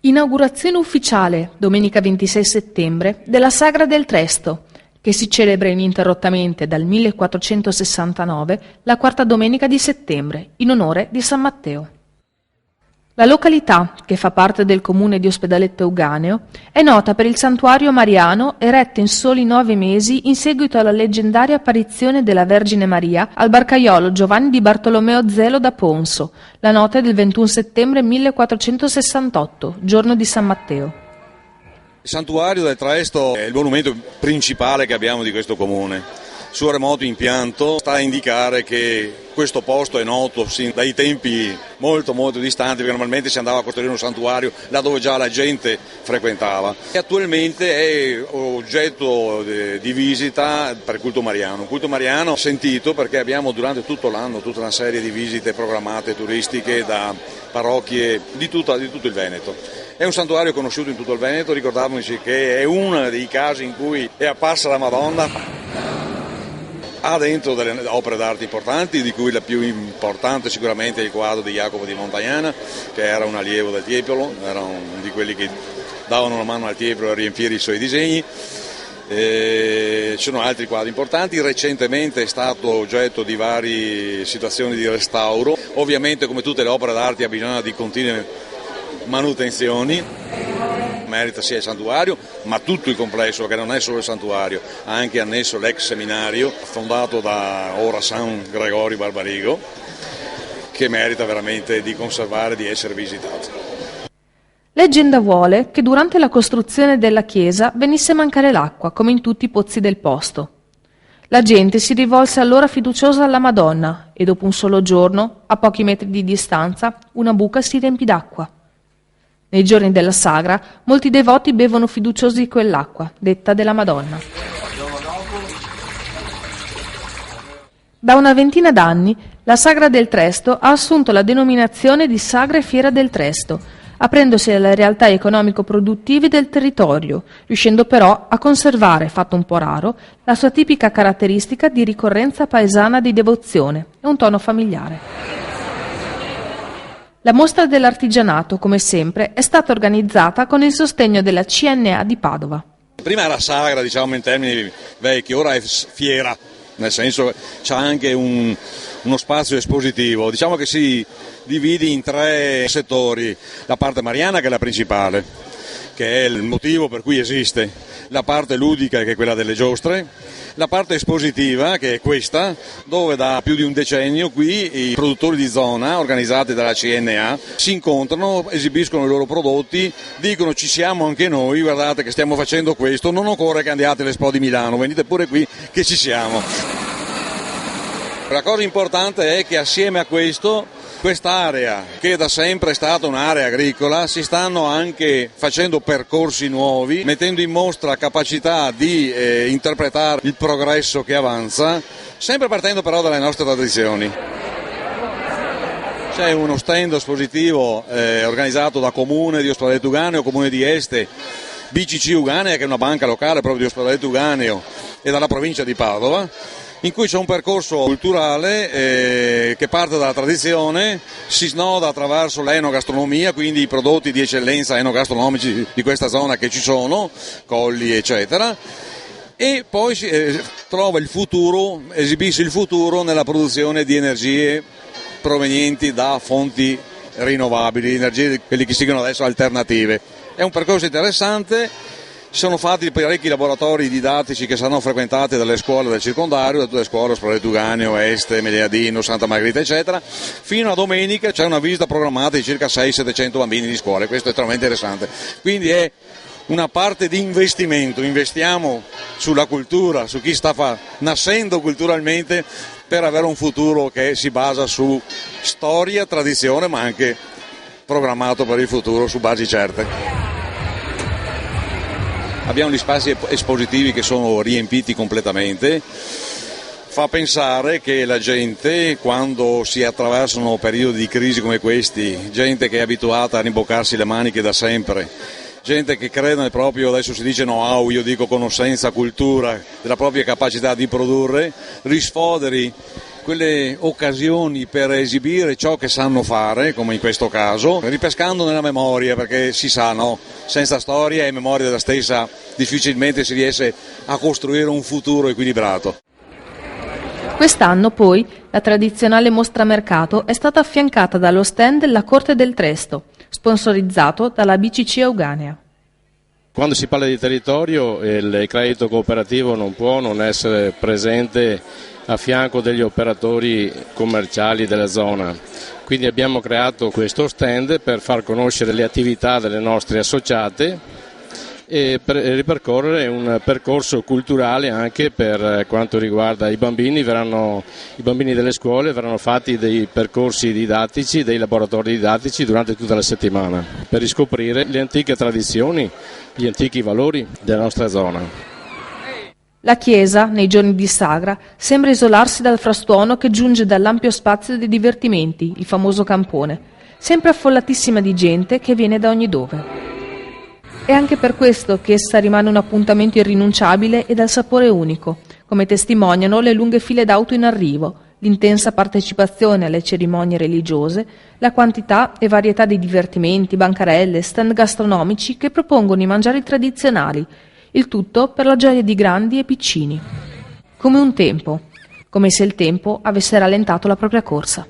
Inaugurazione ufficiale, domenica 26 settembre, della Sagra del Tresto, che si celebra ininterrottamente dal 1469, la quarta domenica di settembre, in onore di San Matteo. La località, che fa parte del comune di Ospedaletto Euganeo, è nota per il santuario mariano eretto in soli 9 mesi in seguito alla leggendaria apparizione della Vergine Maria al barcaiolo Giovanni di Bartolomeo Zelo da Ponso, la notte del 21 settembre 1468, giorno di San Matteo. Il santuario del Tresto è il monumento principale che abbiamo di questo comune. Il suo remoto impianto sta a indicare che questo posto è noto sin dai tempi molto distanti, perché normalmente si andava a costruire un santuario là dove già la gente frequentava. E attualmente è oggetto di visita per il culto mariano. Un culto mariano sentito perché abbiamo durante tutto l'anno tutta una serie di visite programmate turistiche da parrocchie di tutto il Veneto. È un santuario conosciuto in tutto il Veneto, ricordiamoci che è uno dei casi in cui è apparsa la Madonna. Ha dentro delle opere d'arte importanti, di cui la più importante sicuramente è il quadro di Jacopo di Montagnana, che era un allievo del Tiepolo, era uno di quelli che davano una mano al Tiepolo a riempire i suoi disegni. Ci sono altri quadri importanti, recentemente è stato oggetto di varie situazioni di restauro, ovviamente come tutte le opere d'arte ha bisogno di continue manutenzioni. Merita sia il santuario, ma tutto il complesso, che non è solo il santuario, ha anche annesso l'ex seminario fondato da ora San Gregorio Barbarigo, che merita veramente di conservare e di essere visitato. Leggenda vuole che durante la costruzione della chiesa venisse a mancare l'acqua, come in tutti i pozzi del posto. La gente si rivolse allora fiduciosa alla Madonna e dopo un solo giorno, a pochi metri di distanza, una buca si riempì d'acqua. Nei giorni della sagra, molti devoti bevono fiduciosi quell'acqua, detta della Madonna. Da una ventina d'anni, la Sagra del Tresto ha assunto la denominazione di Sagra e Fiera del Tresto, aprendosi alle realtà economico-produttive del territorio, riuscendo però a conservare, fatto un po' raro, la sua tipica caratteristica di ricorrenza paesana di devozione e un tono familiare. La mostra dell'artigianato, come sempre, è stata organizzata con il sostegno della CNA di Padova. Prima era sagra, diciamo in termini vecchi, ora è fiera, nel senso che c'è anche uno spazio espositivo. Diciamo che si divide in 3 settori: la parte mariana, che è la principale, che è il motivo per cui esiste, la parte ludica, che è quella delle giostre, la parte espositiva, che è questa, dove da più di un decennio qui i produttori di zona, organizzati dalla CNA, si incontrano, esibiscono i loro prodotti, dicono ci siamo anche noi, guardate che stiamo facendo questo, non occorre che andiate all'Expo di Milano, venite pure qui che ci siamo. La cosa importante è che assieme a questo, quest'area, che da sempre è stata un'area agricola, si stanno anche facendo percorsi nuovi, mettendo in mostra capacità di interpretare il progresso che avanza, sempre partendo però dalle nostre tradizioni. C'è uno stand espositivo organizzato da Comune di Ospedaletto Euganeo, Comune di Este, BCC Euganea, che è una banca locale proprio di Ospedaletto Euganeo, e dalla provincia di Padova, in cui c'è un percorso culturale che parte dalla tradizione, si snoda attraverso l'enogastronomia, quindi i prodotti di eccellenza enogastronomici di questa zona che ci sono, colli eccetera, e poi si trova il futuro, esibisce il futuro nella produzione di energie provenienti da fonti rinnovabili, energie quelli che si dicono adesso alternative. È un percorso interessante. Ci sono fatti parecchi laboratori didattici che saranno frequentati dalle scuole del circondario, da tutte le scuole, Ospedaletto Euganeo, Este, Meliadino, Santa Margherita, eccetera. Fino a domenica c'è una visita programmata di circa 600-700 bambini di scuole, questo è estremamente interessante. Quindi è una parte di investimento, investiamo sulla cultura, su chi sta nascendo culturalmente per avere un futuro che si basa su storia, tradizione, ma anche programmato per il futuro su basi certe. Abbiamo gli spazi espositivi che sono riempiti completamente, fa pensare che la gente, quando si attraversano periodi di crisi come questi, gente che è abituata a rimboccarsi le maniche da sempre, gente che crede nel proprio, adesso si dice know-how, io dico conoscenza, cultura, della propria capacità di produrre, risfoderi quelle occasioni per esibire ciò che sanno fare, come in questo caso, ripescando nella memoria, perché si sa, no? Senza storia e memoria della stessa difficilmente si riesce a costruire un futuro equilibrato. Quest'anno poi la tradizionale mostra mercato è stata affiancata dallo stand della Corte del Tresto, sponsorizzato dalla BCC Euganea. Quando si parla di territorio, il credito cooperativo non può non essere presente a fianco degli operatori commerciali della zona. Quindi abbiamo creato questo stand per far conoscere le attività delle nostre associate e per ripercorrere un percorso culturale anche per quanto riguarda i bambini. I bambini delle scuole verranno fatti dei percorsi didattici, dei laboratori didattici durante tutta la settimana per riscoprire le antiche tradizioni, gli antichi valori della nostra zona. La chiesa, nei giorni di sagra, sembra isolarsi dal frastuono che giunge dall'ampio spazio dei divertimenti, il famoso campone, sempre affollatissima di gente che viene da ogni dove. È anche per questo che essa rimane un appuntamento irrinunciabile e dal sapore unico, come testimoniano le lunghe file d'auto in arrivo, l'intensa partecipazione alle cerimonie religiose, la quantità e varietà di divertimenti, bancarelle, stand gastronomici che propongono i mangiari tradizionali, il tutto per la gioia di grandi e piccini. Come un tempo, come se il tempo avesse rallentato la propria corsa.